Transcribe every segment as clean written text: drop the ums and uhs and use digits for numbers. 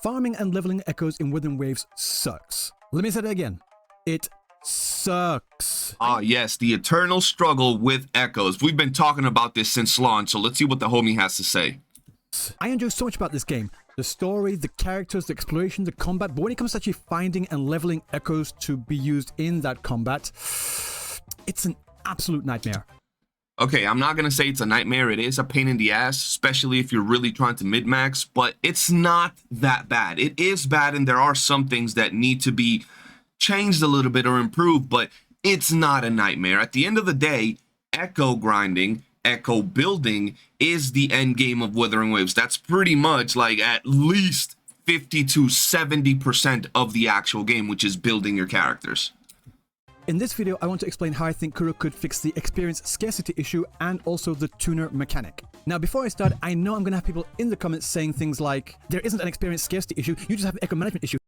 Farming and leveling echoes in Wuthering Waves sucks. Let me say that again. It sucks. Ah, yes, the eternal struggle with echoes. We've been talking about this since launch, so let's see what the homie has to say. I enjoy so much about this game. The story, the characters, the exploration, the combat, but when it comes to actually finding and leveling echoes to be used in that combat, it's an absolute nightmare. Okay, I'm not going to say it's a nightmare. It is a pain in the ass, especially if you're really trying to min-max, but it's not that bad. It is bad, and there are some things that need to be changed a little bit or improved, but it's not a nightmare. At the end of the day, echo grinding, echo building is the end game of Wuthering Waves. That's pretty much like at least 50 to 70% of the actual game, which is building your characters. In this video, I want to explain how I think Kuro could fix the experience scarcity issue and also the tuner mechanic. Now, before I start, I know I'm going to have people in the comments saying things like, there isn't an experience scarcity issue, you just have an echo management issue.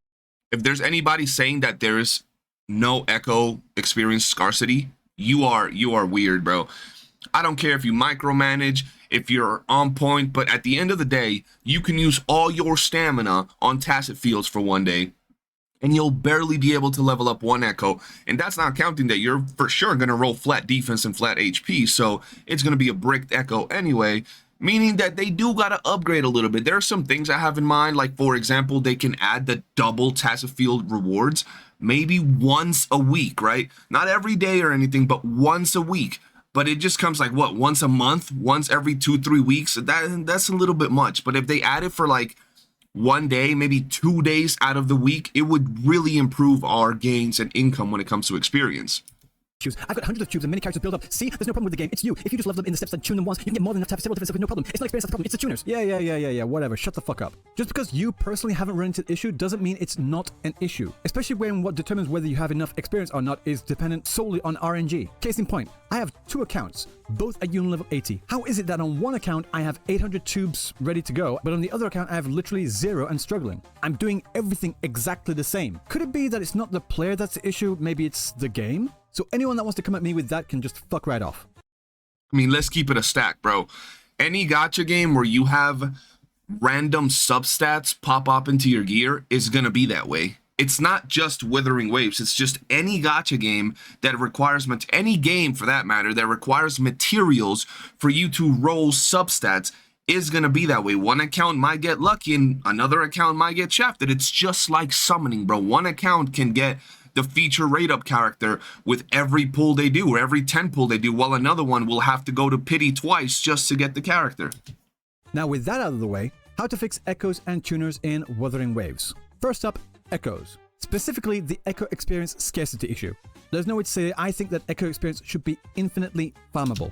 If there's anybody saying that there is no echo experience scarcity, you are weird, bro. I don't care if you micromanage, if you're on point, but at the end of the day, you can use all your stamina on tacit fields for one day, and you'll barely be able to level up one echo. And that's not counting that you're for sure going to roll flat defense and flat HP, so it's going to be a bricked echo anyway, meaning that they do got to upgrade a little bit. There are some things I have in mind, like, for example, they can add the double tacit field rewards maybe once a week, right? Not every day or anything, but once a week. But it just comes like, what, once a month, once every 2-3 weeks? That's a little bit much. But if they add it for like one day, maybe 2 days out of the week, it would really improve our gains and income when it comes to experience. I've got hundreds of tubes and many characters build up. See, there's no problem with the game. It's you. If you just level them in the steps and tune them once, you can get more than enough to have several different stuff with no problem. It's not experience that's the problem. It's the tuners. Yeah, whatever. Shut the fuck up. Just because you personally haven't run into the issue doesn't mean it's not an issue. Especially when what determines whether you have enough experience or not is dependent solely on RNG. Case in point, I have 2 accounts, both at Union level 80. How is it that on one account I have 800 tubes ready to go, but on the other account I have literally 0 and struggling? I'm doing everything exactly the same. Could it be that it's not the player that's the issue, maybe it's the game? So anyone that wants to come at me with that can just fuck right off. I mean, let's keep it a stack, bro. Any gacha game where you have random substats pop up into your gear is going to be that way. It's not just Wuthering Waves. It's just any gacha game that requires, any game for that matter, that requires materials for you to roll substats is going to be that way. One account might get lucky and another account might get shafted. It's just like summoning, bro. One account can get the feature rate up character with every pull they do or every 10 pull they do, while another one will have to go to pity twice just to get the character. Now with that out of the way, how to fix echoes and tuners in Wuthering Waves. First up, echoes. Specifically the echo experience scarcity issue. There's no way to say I think that echo experience should be infinitely farmable.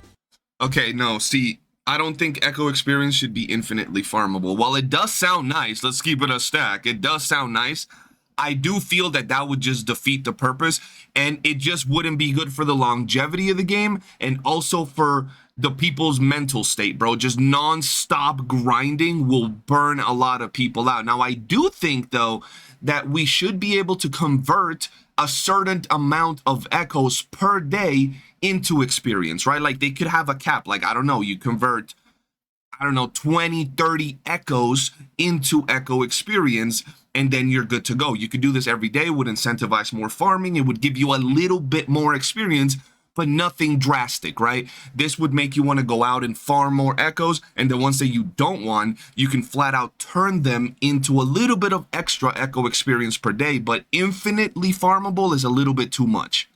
Okay, no, see, I don't think echo experience should be infinitely farmable. While it does sound nice, let's keep it a stack, it does sound nice, I do feel that that would just defeat the purpose, and it just wouldn't be good for the longevity of the game and also for the people's mental state, bro. Just non-stop grinding will burn a lot of people out. Now, I do think, though, that we should be able to convert a certain amount of echoes per day into experience, right? Like, they could have a cap. Like, I don't know, you convert, 20, 30 echoes into echo experience, and then you're good to go. You could do this every day. It would incentivize more farming. It would give you a little bit more experience, but nothing drastic, right? This would make you want to go out and farm more echoes, and the ones that you don't want, you can flat out turn them into a little bit of extra echo experience per day, but infinitely farmable is a little bit too much.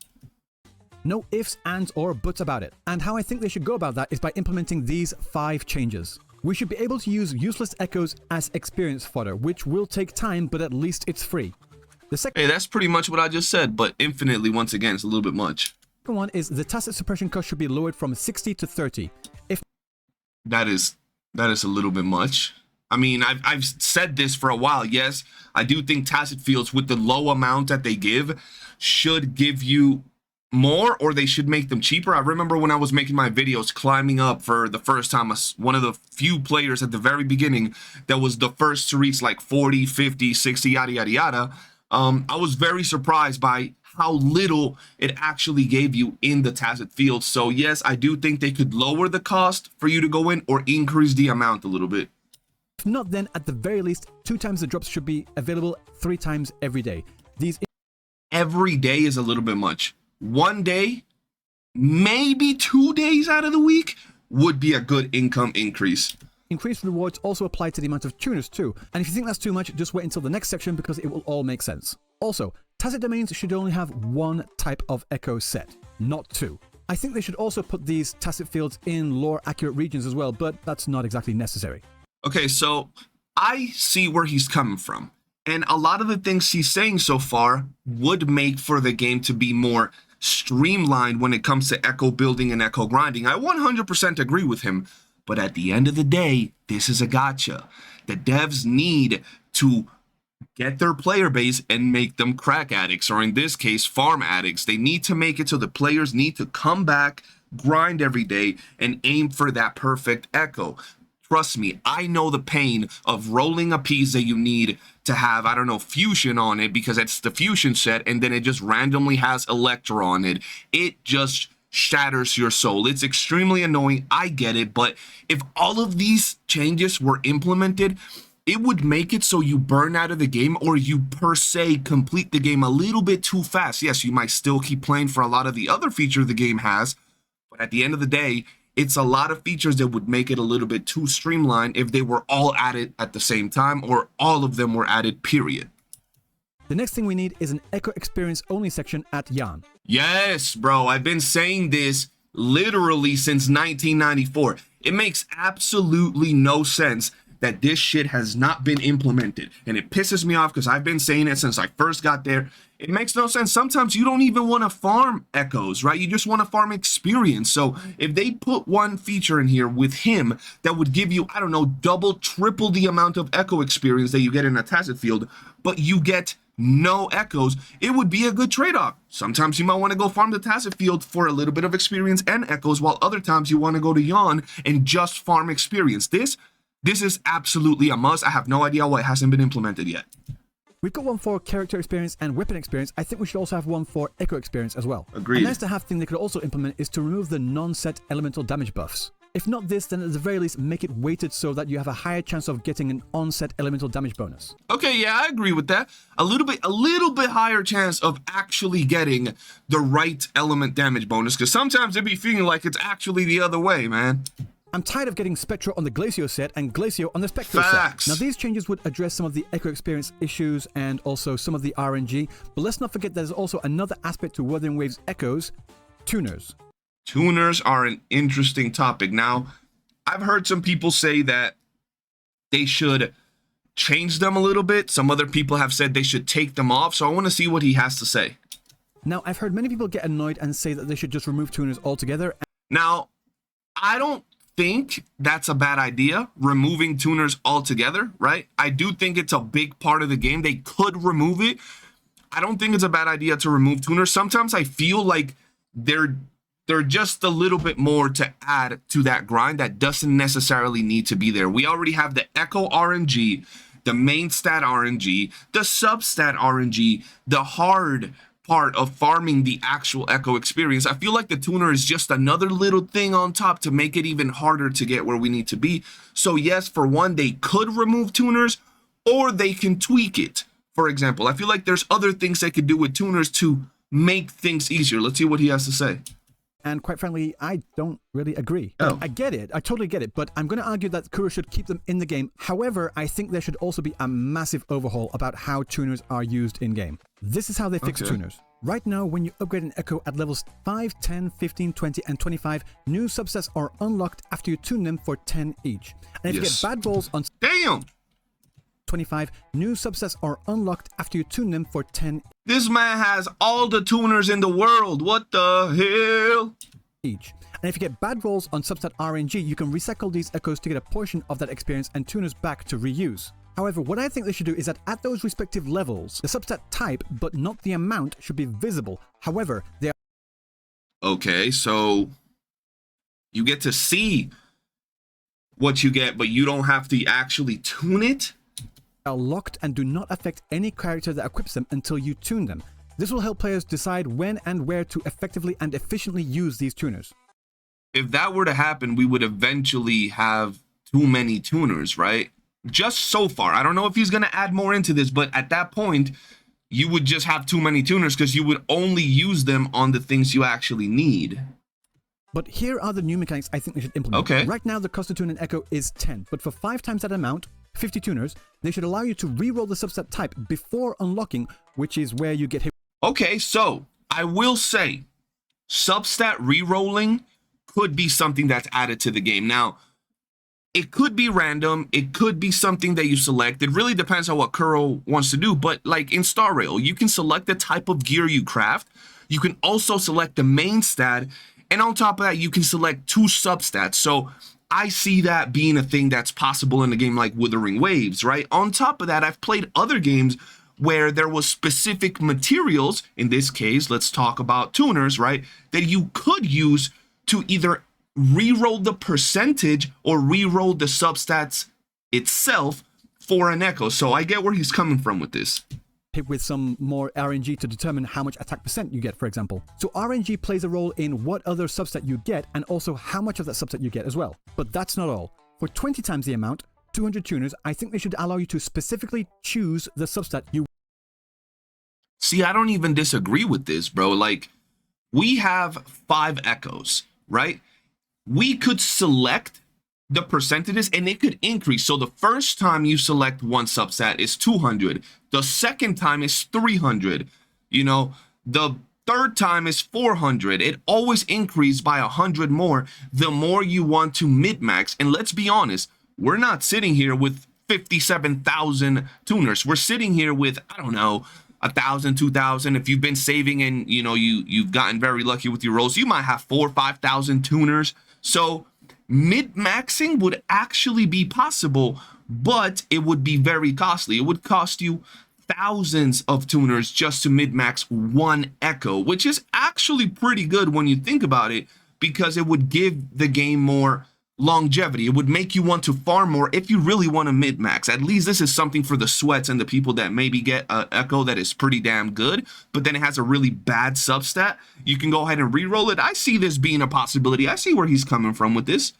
No ifs, ands, or buts about it. And how I think they should go about that is by implementing these 5 changes. We should be able to use useless echoes as experience fodder, which will take time, but at least it's free. The second that's pretty much what I just said, but infinitely, once again, it's a little bit much. One is the tacit suppression cost should be lowered from 60 to 30. If that is a little bit much. I mean, I've said this for a while. Yes, I do think tacit fields with the low amount that they give should give you more, or they should make them cheaper. I remember when I was making my videos climbing up for the first time, one of the few players at the very beginning that was the first to reach like 40, 50, 60, yada, yada, yada. I was very surprised by how little it actually gave you in the tacit field. So yes, I do think they could lower the cost for you to go in or increase the amount a little bit. If not, then at the very least, 2 times the drops should be available 3 times every day. These Every day is a little bit much. 1 day, maybe 2 days out of the week would be a good income increase. increased rewards also apply to the amount of tuners too, and if you think that's too much, just wait until the next section because it will all make sense. Also, tacit domains should only have 1 type of echo set, not 2. I think they should also put these tacit fields in lore-accurate regions as well, but that's not exactly necessary. Okay, so I see where he's coming from. And a lot of the things he's saying so far would make for the game to be more streamlined when it comes to echo building and echo grinding. I 100% agree with him. But at the end of the day, this is a gacha. The devs need to get their player base and make them crack addicts, or in this case, farm addicts. They need to make it so the players need to come back, grind every day, and aim for that perfect echo. Trust me, I know the pain of rolling a piece that you need to have, I don't know, fusion on it because it's the fusion set, and then it just randomly has Electra on it. It just shatters your soul. It's extremely annoying. I get it, but if all of these changes were implemented, it would make it so you burn out of the game, or you per se complete the game a little bit too fast. Yes, you might still keep playing for a lot of the other features the game has, but at the end of the day, it's a lot of features that would make it a little bit too streamlined if they were all added at the same time, or all of them were added, period. The next thing we need is an echo experience only section at Yan. Yes, bro, I've been saying this literally since 1994. It makes absolutely no sense that this shit has not been implemented. And it pisses me off because I've been saying it since I first got there. It makes no sense. Sometimes you don't even want to farm echoes, right? You just want to farm experience. So if they put one feature in here with him that would give you, I don't know, double, triple the amount of echo experience that you get in a tacit field, but you get no echoes, it would be a good trade-off. Sometimes you might want to go farm the tacit field for a little bit of experience and echoes, while other times you want to go to Yawn and just farm experience. This is absolutely a must. I have no idea why it hasn't been implemented yet. We've got one for character experience and weapon experience. I think we should also have one for echo experience as well. Agreed. A nice to have thing they could also implement is to remove the non-set elemental damage buffs. If not this, then at the very least make it weighted so that you have a higher chance of getting an on-set elemental damage bonus. Okay, yeah, I agree with that. A little bit higher chance of actually getting the right element damage bonus, because sometimes it'd be feeling like it's actually the other way, man. I'm tired of getting Spectro on the Glacio set and Glacio on the Spectro Facts. set. Now these changes would address some of the echo experience issues and also some of the RNG, but let's not forget there's also another aspect to Wuthering Waves echoes: tuners. Tuners are an interesting topic. Now, I've heard some people say that they should change them a little bit. Some other people have said they should take them off, so I want to see what he has to say. Now, I've heard many people get annoyed and say that they should just remove tuners altogether. Now, I don't think that's a bad idea, removing tuners altogether, right? I do think it's a big part of the game. They could remove it. I don't think it's a bad idea to remove tuners. Sometimes I feel like they're just a little bit more to add to that grind that doesn't necessarily need to be there. We already have the Echo RNG, the main stat RNG, the substat RNG, the hard part of farming the actual Echo experience. I feel like the tuner is just another little thing on top to make it even harder to get where we need to be. So yes, for one, they could remove tuners, or they can tweak it. For example, I feel like there's other things they could do with tuners to make things easier. Let's see what he has to say. And quite frankly, I don't really agree. Oh. I get it. I totally get it. But I'm going to argue that Kuro should keep them in the game. However, I think there should also be a massive overhaul about how tuners are used in-game. This is how they fix tuners. Right now, when you upgrade an Echo at levels 5, 10, 15, 20, and 25, new subsets are unlocked after you tune them for 10 each. And if you get bad rolls on 25, new subsets are unlocked after you tune them for 10 This man has all the tuners in the world. What the hell? each. And if you get bad rolls on substat RNG, you can recycle these echoes to get a portion of that experience and tuners back to reuse. However, what I think they should do is that at those respective levels, the substat type, but not the amount, should be visible. However, they are Okay, so you get to see what you get, but you don't have to actually tune it? locked and do not affect any character that equips them until you tune them. This will help players decide when and where to effectively and efficiently use these tuners. If that were to happen, we would eventually have too many tuners, right? just so far. I don't know if he's going to add more into this, but at that point, you would just have too many tuners because you would only use them on the things you actually need. But here are the new mechanics I think they should implement. Okay. Right now, the cost to tune an Echo is 10, but for 5 times that amount, 50 tuners, they should allow you to re-roll the substat type before unlocking, which is where you get hit. Okay, so I will say substat re-rolling could be something that's added to the game. Now, it could be random. It could be something that you select. It really depends on what Kuro wants to do. But like in Star Rail, you can select the type of gear you craft. You can also select the main stat. And on top of that, you can select 2 substats. So I see that being a thing that's possible in a game like Wuthering Waves, right? On top of that, I've played other games where there was specific materials. In this case, let's talk about tuners, right? That you could use to either re-roll the percentage or re-roll the substats itself for an Echo. So I get where he's coming from with this. Hit with some more RNG to determine how much attack percent you get, for example. So RNG plays a role in what other substat you get and also how much of that substat you get as well. But that's not all. For 20 times the amount, 200 tuners, I think they should allow you to specifically choose the substat you... See, I don't even disagree with this, bro. Like, we have 5 Echoes, right? We could select the percentages and it could increase. So the first time you select one substat is 200. The second time is 300. You know, the third time is 400. It always increases by 100 more the more you want to min-max. And let's be honest, we're not sitting here with 57,000 tuners. We're sitting here with, I don't know, 1,000, 2,000. If you've been saving and, you know, you've gotten very lucky with your rolls, you might have 4,000 or 5,000 tuners. So mid-maxing would actually be possible, but it would be very costly. It would cost you thousands of tuners just to mid-max one Echo, which is actually pretty good when you think about it, because it would give the game more longevity. It would make you want to farm more if you really want to mid-max. At least this is something for the sweats and the people that maybe get an Echo that is pretty damn good, but then it has a really bad substat. You can go ahead and re-roll it. I see this being a possibility. I see where he's coming from with this.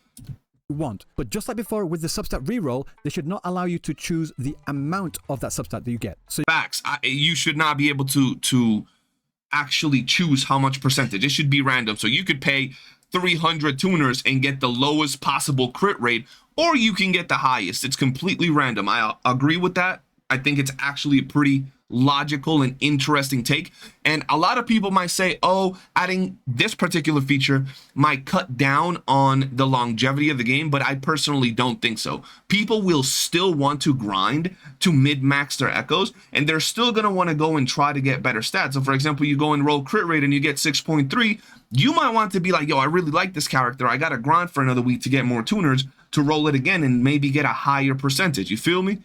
Want. But just like before with the substat reroll, they should not allow you to choose the amount of that substat that you get. So facts. You should not be able to actually choose how much percentage. It should be random. So you could pay 300 tuners and get the lowest possible crit rate, or you can get the highest. It's completely random. I agree with that. I think it's actually a pretty logical and interesting take. And a lot of people might say, oh, adding this particular feature might cut down on the longevity of the game, but I personally don't think so. People will still want to grind to mid-max their Echoes, and they're still going to want to go and try to get better stats. So for example, you go and roll crit rate and you get 6.3, you might want to be like, yo, I really like this character. I got to grind for another week to get more tuners to roll it again and maybe get a higher percentage. You feel me?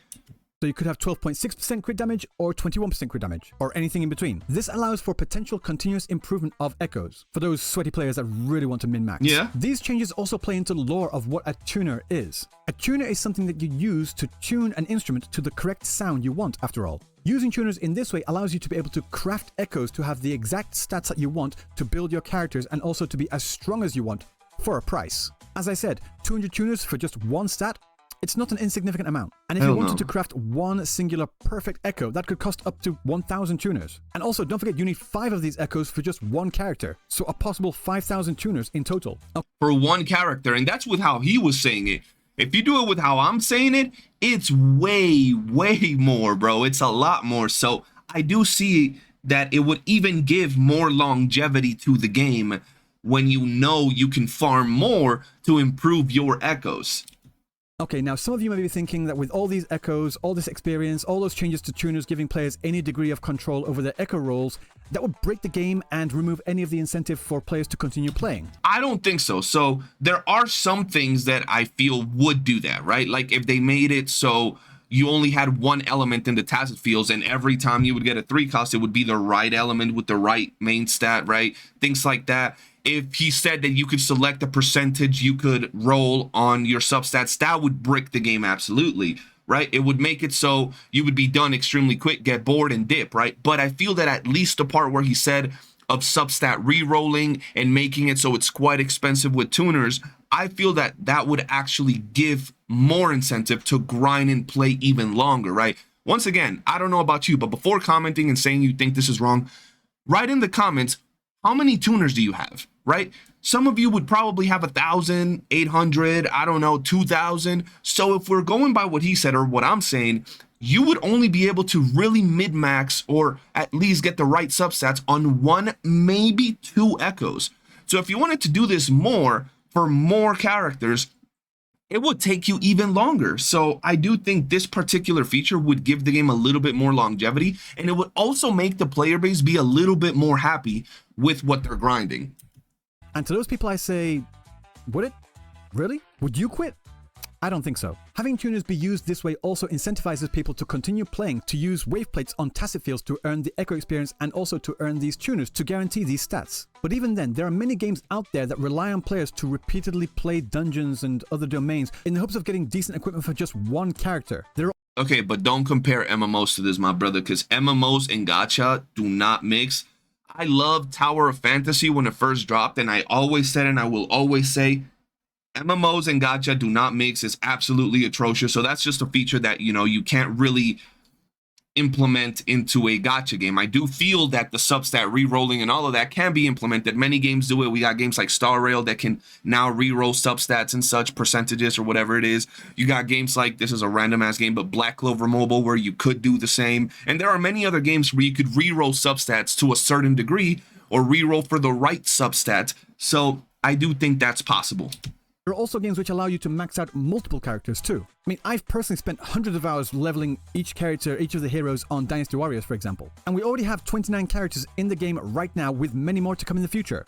So you could have 12.6% crit damage or 21% crit damage, or anything in between. This allows for potential continuous improvement of Echoes, for those sweaty players that really want to min-max. Yeah. These changes also play into the lore of what a tuner is. A tuner is something that you use to tune an instrument to the correct sound you want, after all. Using tuners in this way allows you to be able to craft Echoes to have the exact stats that you want to build your characters and also to be as strong as you want for a price. As I said, 200 tuners for just one stat, it's not an insignificant amount. And if you wanted to craft one singular perfect Echo, that could cost up to 1,000 tuners. And also, don't forget, you need 5 of these Echoes for just one character. So a possible 5,000 tuners in total. For one character, and that's with how he was saying it. If you do it with how I'm saying it, it's way, way more, bro. It's a lot more. So I do see that it would even give more longevity to the game when you know you can farm more to improve your Echoes. Okay, now some of you may be thinking that with all these Echoes, all this experience, all those changes to tuners giving players any degree of control over their Echo rolls, that would break the game and remove any of the incentive for players to continue playing. I don't think so. So there are some things that I feel would do that, right? Like if they made it so you only had one element in the tacit fields, and every time you would get a 3 cost, it would be the right element with the right main stat, right? Things like that. If he said that you could select the percentage you could roll on your substats, that would brick the game absolutely, right? It would make it so you would be done extremely quick, get bored and dip, right? But I feel that at least the part where he said of substat re-rolling and making it so it's quite expensive with tuners, I feel that that would actually give more incentive to grind and play even longer, right? Once again, I don't know about you, but before commenting and saying you think this is wrong, write in the comments, how many tuners do you have, right? Some of you would probably have 1,000, 800, I don't know, 2,000. So if we're going by what he said or what I'm saying, you would only be able to really min-max or at least get the right substats on 1, maybe 2 echoes. So if you wanted to do this more for more characters, it would take you even longer. So I do think this particular feature would give the game a little bit more longevity, and it would also make the player base be a little bit more happy with what they're grinding. And to those people I say, would it? Really? Would you quit? I don't think so. Having tuners be used this way also incentivizes people to continue playing, to use wave plates on tacit fields to earn the echo experience, and also to earn these tuners to guarantee these stats. But even then, there are many games out there that rely on players to repeatedly play dungeons and other domains in the hopes of getting decent equipment for just one character. Okay, but don't compare MMOs to this, my brother, because MMOs and gacha do not mix. I love Tower of Fantasy when it first dropped, and I always said, and I will always say, MMOs and gacha do not mix. It's absolutely atrocious. So that's just a feature that, you know, you can't really implement into a gacha game. I do feel that the substat re-rolling and all of that can be implemented. Many games do it. We got games like Star Rail that can now re-roll substats and such, percentages or whatever it is. You got games like, this is a random ass game, but Black Clover Mobile, where you could do the same. And there are many other games where you could re-roll substats to a certain degree or re-roll for the right substat. So I do think that's possible. There are also games which allow you to max out multiple characters too. I mean, I've personally spent hundreds of hours leveling each character, each of the heroes on Dynasty Warriors, for example. And we already have 29 characters in the game right now, with many more to come in the future.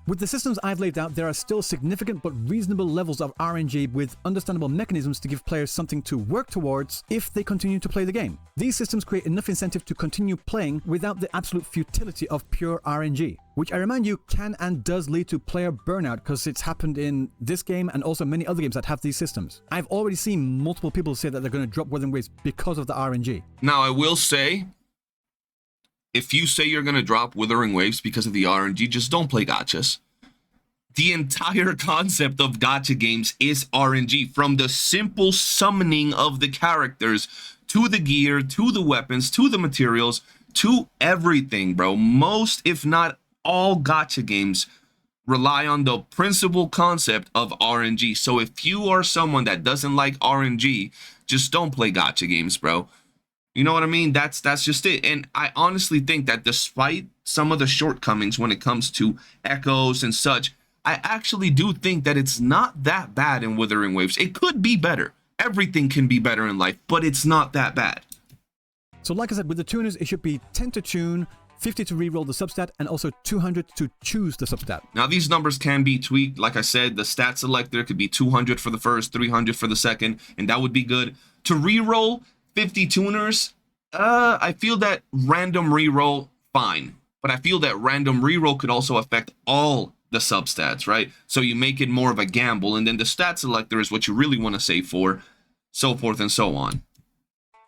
With the systems I've laid out, there are still significant but reasonable levels of RNG with understandable mechanisms to give players something to work towards if they continue to play the game. These systems create enough incentive to continue playing without the absolute futility of pure RNG, which I remind you can and does lead to player burnout, because it's happened in this game and also many other games that have these systems. I've already seen multiple people say that they're going to drop Wuthering Waves because of the RNG. Now, I will say, if you say you're going to drop Wuthering Waves because of the RNG, just don't play gachas. The entire concept of gacha games is RNG, from the simple summoning of the characters to the gear, to the weapons, to the materials, to everything, bro. Most, if not all, gacha games rely on the principal concept of RNG. So if you are someone that doesn't like RNG, just don't play gacha games, bro. You know what I mean? That's just it. And I honestly think that despite some of the shortcomings when it comes to echoes and such, I actually do think that it's not that bad in Wuthering Waves. It could be better. Everything can be better in life, but it's not that bad. So like I said, with the tuners, it should be 10 to tune, 50 to reroll the substat, and also 200 to choose the substat. Now, these numbers can be tweaked. Like I said, the stat selector could be 200 for the first, 300 for the second, and that would be good. To reroll 50 tuners, I feel that random reroll, fine. But I feel that random reroll could also affect all the substats, right? So you make it more of a gamble, and then the stat selector is what you really want to save for, so forth and so on.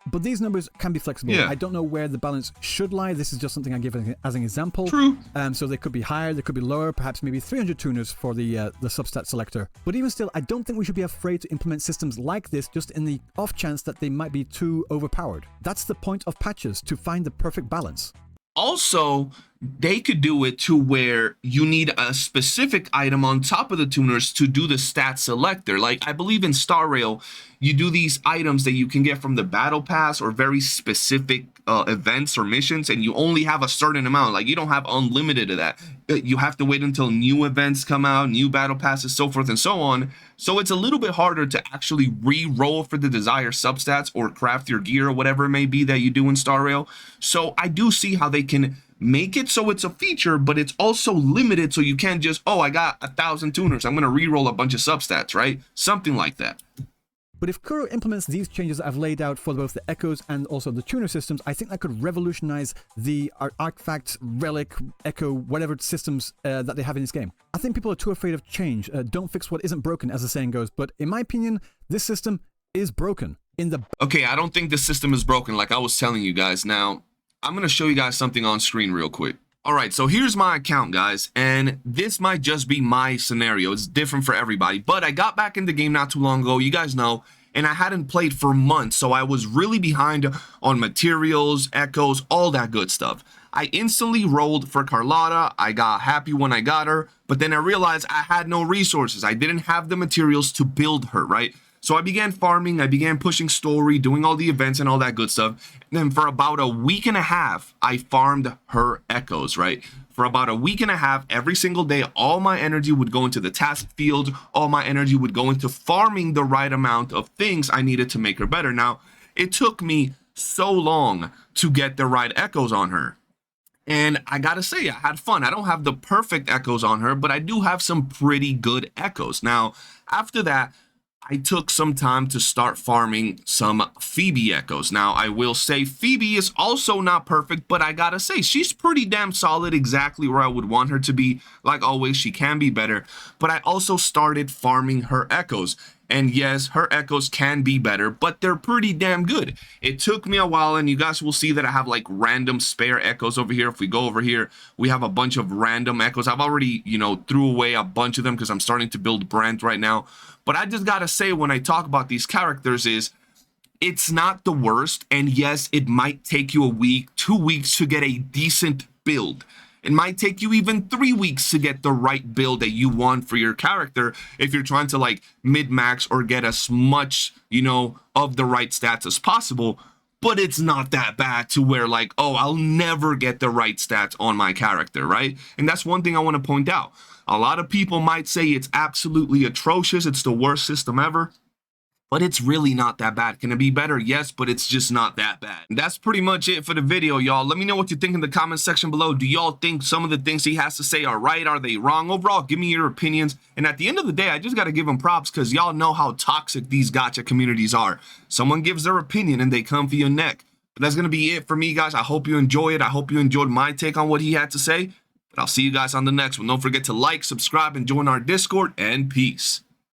But these numbers can be flexible. Yeah. I don't know where the balance should lie. This is just something I give as an example. True. So they could be higher, they could be lower, perhaps maybe 300 tuners for the substat selector. But even still, I don't think we should be afraid to implement systems like this just in the off chance that they might be too overpowered. That's the point of patches, to find the perfect balance. Also, they could do it to where you need a specific item on top of the tuners to do the stat selector. Like, I believe in Star Rail, you do these items that you can get from the battle pass or very specific events or missions, and you only have a certain amount. Like, you don't have unlimited of that. You have to wait until new events come out, new battle passes, so forth and so on. So it's a little bit harder to actually re-roll for the desired substats or craft your gear or whatever it may be that you do in Star Rail. So I do see how they can make it so it's a feature, but it's also limited, so you can't just, oh, I got 1,000 tuners, I'm going to re-roll a bunch of substats, right? Something like that. But if Kuro implements these changes I've laid out for both the echoes and also the tuner systems, I think that could revolutionize the Artifact, Relic, Echo, whatever systems that they have in this game. I think people are too afraid of change. Don't fix what isn't broken, as the saying goes. But in my opinion, this system is broken. Okay, I don't think the system is broken, like I was telling you guys. Now, I'm going to show you guys something on screen real quick. All right, so here's my account, guys, and this might just be my scenario. It's different for everybody, but I got back in the game not too long ago, you guys know, and I hadn't played for months, so I was really behind on materials, echoes, all that good stuff. I instantly rolled for Carlotta. I got happy when I got her, but then I realized I had no resources. I didn't have the materials to build her, right? So I began farming, I began pushing story, doing all the events and all that good stuff. And then for about a week and a half, I farmed her echoes, right? For about a week and a half, every single day, all my energy would go into the task field. All my energy would go into farming the right amount of things I needed to make her better. Now, it took me so long to get the right echoes on her. And I gotta say, I had fun. I don't have the perfect echoes on her, but I do have some pretty good echoes. Now, after that, I took some time to start farming some Phoebe echoes. Now, I will say Phoebe is also not perfect, but I gotta say, she's pretty damn solid, exactly where I would want her to be. Like always, she can be better, but I also started farming her echoes. And yes, her echoes can be better, but they're pretty damn good. It took me a while, and you guys will see that I have like random spare echoes over here. If we go over here, we have a bunch of random echoes. I've already, threw away a bunch of them because I'm starting to build Brent right now. But I just gotta say, when I talk about these characters, it's not the worst. And yes, it might take you a week, 2 weeks to get a decent build. It might take you even 3 weeks to get the right build that you want for your character if you're trying to like mid-max or get as much, of the right stats as possible. But it's not that bad to where like, oh, I'll never get the right stats on my character, right? And that's one thing I want to point out. A lot of people might say it's absolutely atrocious. It's the worst system ever. But it's really not that bad. Can it be better? Yes, but it's just not that bad. And that's pretty much it for the video, y'all. Let me know what you think in the comment section below. Do y'all think some of the things he has to say are right? Are they wrong? Overall, give me your opinions. And at the end of the day, I just got to give him props because y'all know how toxic these gacha communities are. Someone gives their opinion and they come for your neck. But that's going to be it for me, guys. I hope you enjoy it. I hope you enjoyed my take on what he had to say. But I'll see you guys on the next one. Don't forget to like, subscribe, and join our Discord, and peace.